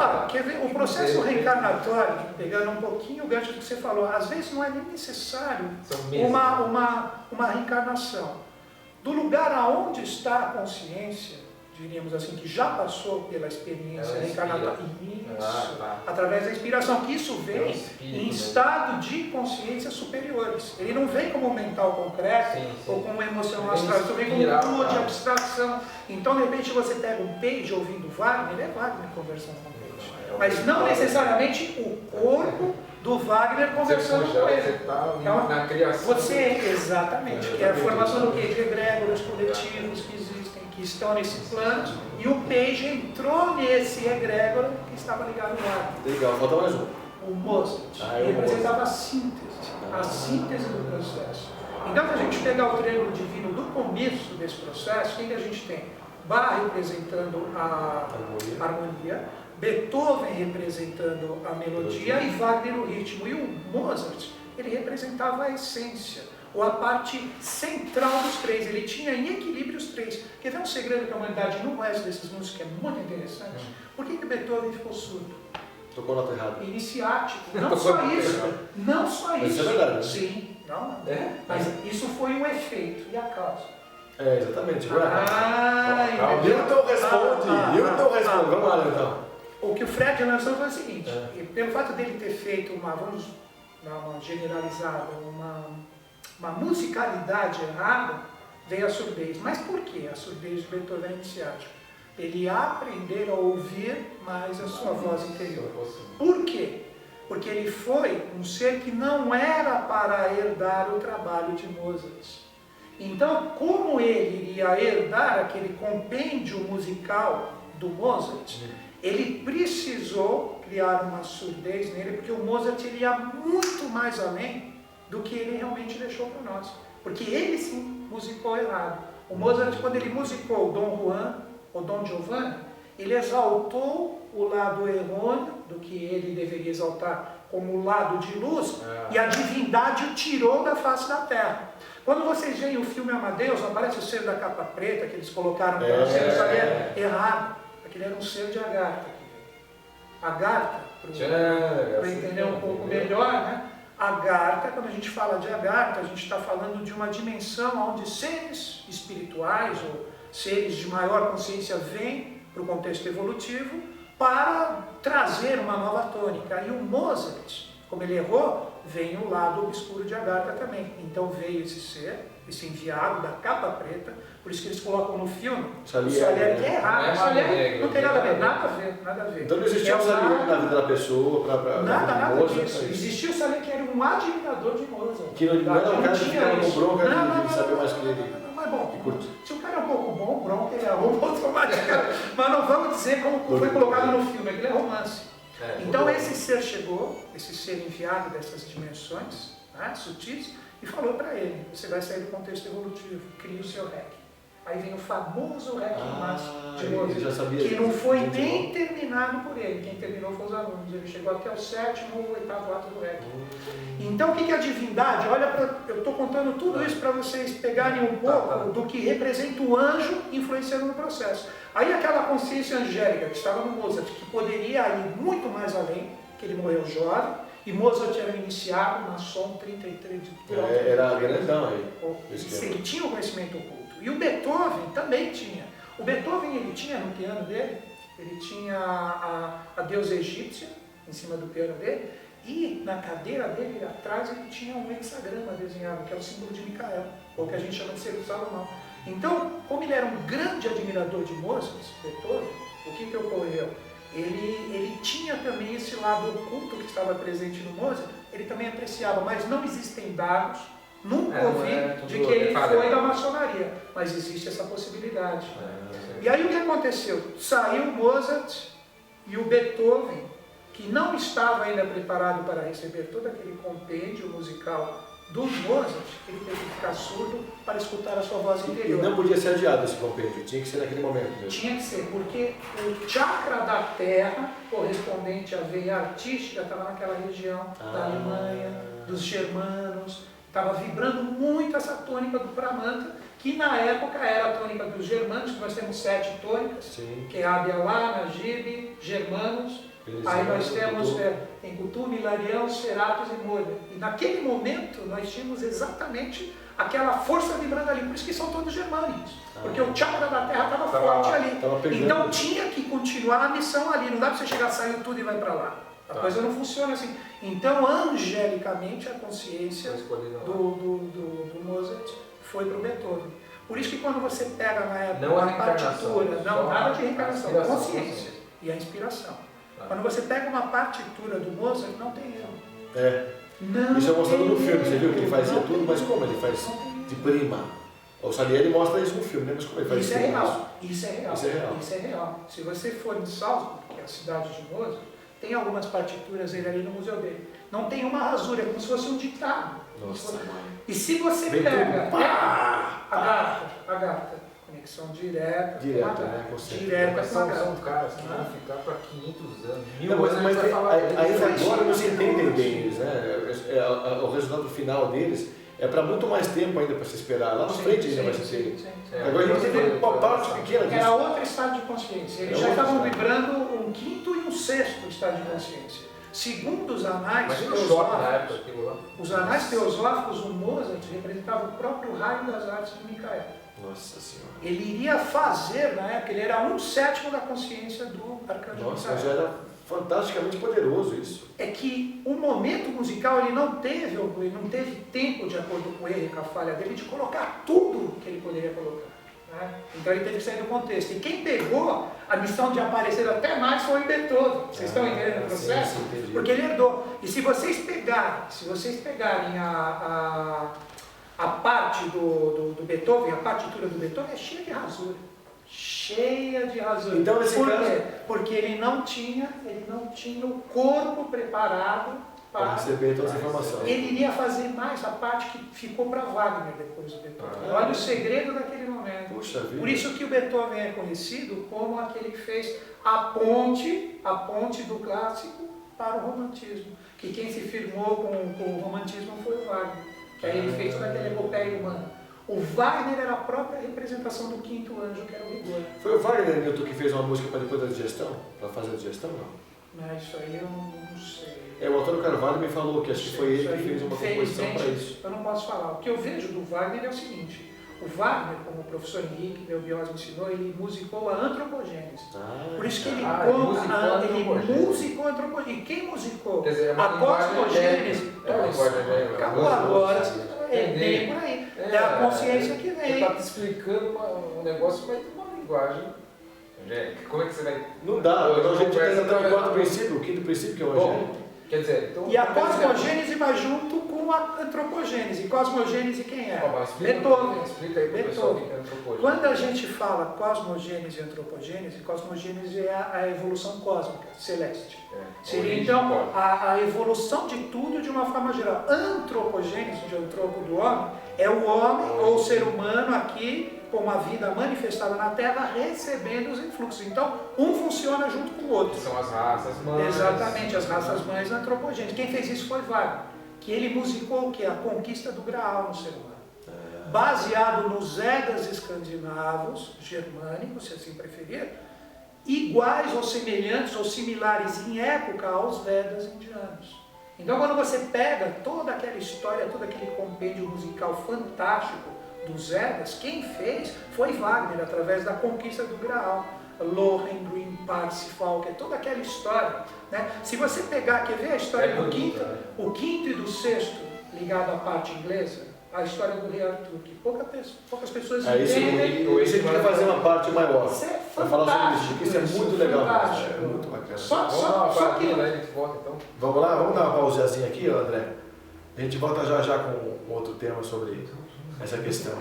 Claro, quer ver, o processo reencarnatório, pegando um pouquinho o gancho do que você falou, às vezes não é nem necessário uma reencarnação. Do lugar aonde está a consciência, diríamos assim, que já passou pela experiência reencarnatória, através da inspiração, que isso vem em estado de consciências superiores. Ele não vem como um mental concreto ou como uma emoção astral, ele vem como tua de abstração. Então, de repente, você pega um Page ouvindo Wagner, é Wagner conversando com o Page. Mas não necessariamente o corpo do Wagner conversando com ele. Então, na criação. Exatamente, que é a formação do quê? De egrégoras coletivos que existem, que estão nesse plano, e o Page entrou nesse egrégora que estava ligado ao Wagner. Legal, falta mais um. O Mozart, ele representava a síntese do processo. Então, se a gente pegar o triângulo divino do começo desse processo, o que a gente tem? Bach representando a harmonia, Beethoven representando a melodia e Wagner o ritmo. E o Mozart, ele representava a essência, ou a parte central dos três. Ele tinha em equilíbrio os três. Quer ver um segredo que a humanidade não conhece desses músicos, que é muito interessante? Por que Beethoven ficou surdo? Tocou nota errada. Iniciático. Não só isso. Não só isso. Isso é verdade, né? Sim. Não. Mas isso foi um efeito. E a causa? Exatamente. Hilton responde. Vamos lá, então. O que o Fred lançou foi o seguinte, pelo fato dele ter feito vamos dar uma generalizada, uma musicalidade errada, veio a surdez. Mas por que a surdez de Beethoven é iniciática? Ele ia aprender a ouvir mais a sua voz interior. Por quê? Porque ele foi um ser que não era para herdar o trabalho de Mozart. Então, como ele iria herdar aquele compêndio musical do Mozart, ele precisou criar uma surdez nele, porque o Mozart ele ia muito mais além do que ele realmente deixou para nós. Porque ele sim musicou errado. O Mozart, quando ele musicou Dom Juan ou Dom Giovanni, ele exaltou o lado errôneo do que ele deveria exaltar como o lado de luz, e a divindade o tirou da face da terra. Quando vocês veem o filme Amadeus, aparece o ser da capa preta que eles colocaram para vocês, errado. Ele era um ser de Agartha. Agartha, para entender um pouco melhor, né? Agartha, quando a gente fala de Agartha, a gente está falando de uma dimensão onde seres espirituais ou seres de maior consciência vêm para o contexto evolutivo para trazer uma nova tônica. E o Mozart, como ele errou, vem o lado obscuro de Agartha também. Então veio esse ser, esse enviado da capa preta, por isso que eles colocam no filme o Salieri, que é errado. O Salieri não tem nada a ver, nada a ver. Então não existia o Salieri na vida da pessoa nada disso. Existia o Salieri que era um admirador de Mozart. Que não era um cara que ficava com bronca de saber mais que ele. Mas bom, se o cara é um pouco bom, bronca ele arruma automaticamente. Mas não vamos dizer como foi colocado no filme, aquilo é romance. Então esse ser chegou, esse ser enviado dessas dimensões sutis, e falou para ele: você vai sair do contexto evolutivo, cria o seu REC. Aí vem o famoso REC de Mozart, que não foi nem terminado por ele, quem terminou foi os alunos, ele chegou até o 7º ou 8º ato do REC. Então o que é a divindade? Olha, eu estou contando tudo isso para vocês pegarem um pouco do que representa o anjo influenciando no processo. Aí aquela consciência angélica que estava no Mozart, que poderia ir muito mais além, que ele morreu jovem, e Mozart era iniciado, maçom 33 de grau. Era grandão aí. Ele tinha o conhecimento oculto. E o Beethoven também tinha. O Beethoven, ele tinha no piano dele, ele tinha a deusa egípcia em cima do piano dele, e na cadeira dele, atrás, ele tinha um hexagrama desenhado, que é o símbolo de Micael, ou que a gente chama de ser de Salomão. Então, como ele era um grande admirador de Mozart, Beethoven, o que ocorreu? Ele tinha também esse lado oculto que estava presente no Mozart, ele também apreciava, mas não existem dados, nunca ouvi de que ele foi da maçonaria, mas existe essa possibilidade. E aí o que aconteceu? Saiu o Mozart e o Beethoven, que não estava ainda preparado para receber todo aquele compêndio musical do Mozart, ele teve que ficar surdo para escutar a sua voz interior. E não podia ser adiado esse compêndio, tinha que ser naquele momento mesmo. Tinha que ser, porque o chakra da terra, correspondente à veia artística, estava naquela região da Alemanha, dos germanos, estava vibrando muito essa tônica do Pramanta, que na época era a tônica dos germanos, que nós temos 7 tônicas, que é Abialá, Najib, germanos Aí nós temos em Kutume, Hilarião, Serapis e Moura. E naquele momento nós tínhamos exatamente aquela força vibrando ali, por isso que são todos germânicos. Porque o chakra da Terra estava forte ali. Então tinha que continuar a missão ali, não dá para você chegar, saiu tudo e vai para lá. A coisa não funciona assim. Então, angelicamente, a consciência do Mozart foi para o Beethoven. Por isso que quando você pega na época a partitura, não, nada de reencarnação, consciência e a inspiração. Quando você pega uma partitura do Mozart, não tem erro. Não. Isso é mostrado no filme, você viu que ele fazia tudo, mas como ele faz de prima? O Salieri mostra isso no filme, né? Mas como ele faz isso é real. Isso é real. Se você for em Salzburg, que é a cidade de Mozart, tem algumas partituras dele ali no museu dele. Não tem uma rasura, é como se fosse um ditado. Nossa. E se você pega a gata, conexão direta, né? Direta com a gata. São caras que vão ficar para 500 anos, 1000 anos. Mas aí agora você entendem bem eles, né? O resultado final deles é para muito mais tempo ainda para se esperar. Lá na frente ainda vai ser. Agora a gente tem uma parte pequena disso. Era outro estado de consciência. Eles já estavam vibrando um quinto e um sexto estado de consciência. Segundo os anais teosóficos, os anais teosóficos, o Mozart representava o próprio raio das artes de Micael. Nossa Senhora. Ele iria fazer, na época, ele era 1/7 da consciência do arcanjo Micael. Nossa, já era fantasticamente poderoso isso. É que o momento musical ele não teve tempo, de acordo com ele, com a falha dele, de colocar tudo que ele poderia colocar. Né? Então ele teve que sair do contexto. E quem pegou a missão de aparecer até mais foi o Beethoven. Vocês estão entendendo o processo? Sim, porque ele herdou. E se vocês pegarem a parte do Beethoven, a partitura do Beethoven é cheia de rasura. Cheia de rasura. Então, nesse Por caso... quê? Porque ele não tinha o corpo preparado para receber toda essa informação. Ele iria fazer mais a parte que ficou para Wagner depois do Beethoven. Olha o segredo daquele momento. Puxa vida. Por isso que o Beethoven é conhecido como aquele que fez a ponte do clássico para o romantismo. Que quem se firmou com o romantismo foi o Wagner. Que aí ele fez toda aquela epopeia humana. O Wagner era a própria representação do quinto anjo, que era o rigor. Foi o Wagner, Nilton, que fez uma música para depois da digestão? Para fazer a digestão, não? Mas isso aí eu não sei. O Antônio Carvalho me falou que acho que foi ele que fez uma composição para isso. Eu não posso falar. O que eu vejo do Wagner é o seguinte. O Wagner, como o professor Henrique, meu biólogo, me ensinou, ele musicou a antropogênese. Por isso que ele conta, ele musicou a antropogênese. E quem musicou a cosmogênese? Acabou agora, vem por aí. É a consciência que vem. Ele está te explicando um negócio, mas tem uma linguagem. Como é que você vai... Não dá, a gente tem o quarto princípio, o quinto princípio que é o angélico. Quer dizer, então... E a cosmogênese vai junto com a antropogênese. Cosmogênese quem é? Beethoven. Explica aí para o pessoal o que é antropogênese. Quando a gente fala cosmogênese e antropogênese, cosmogênese é a evolução cósmica, celeste. Seria então a evolução de tudo de uma forma geral. Antropogênese, de antropo do homem, é o homem ou o ser humano aqui com uma vida manifestada na Terra recebendo os influxos. Então, um funciona junto com o outro. São as raças mães. Exatamente, as raças mães antropogênicas. Quem fez isso foi Wagner, que ele musicou o que? A conquista do Graal no ser humano. Baseado nos Edas escandinavos, germânicos, se assim preferir, iguais ou semelhantes ou similares em época aos Vedas indianos. Então, quando você pega toda aquela história, todo aquele compêndio musical fantástico dos Vedas, quem fez foi Wagner, através da conquista do Graal. Lohengrin, Parsifal, que é toda aquela história. Né? Se você pegar, quer ver a história do quinto, o quinto e do sexto, ligado à parte inglesa, a história do rei Arthur, que poucas pessoas entendem. Isso ele quer fazer uma parte maior. Isso é para falar sobre isso, porque isso é muito legal. É muito bacana. Só que... né? A gente volta então. Vamos lá, vamos dar uma pausazinha aqui, André. A gente volta já com outro tema sobre essa questão.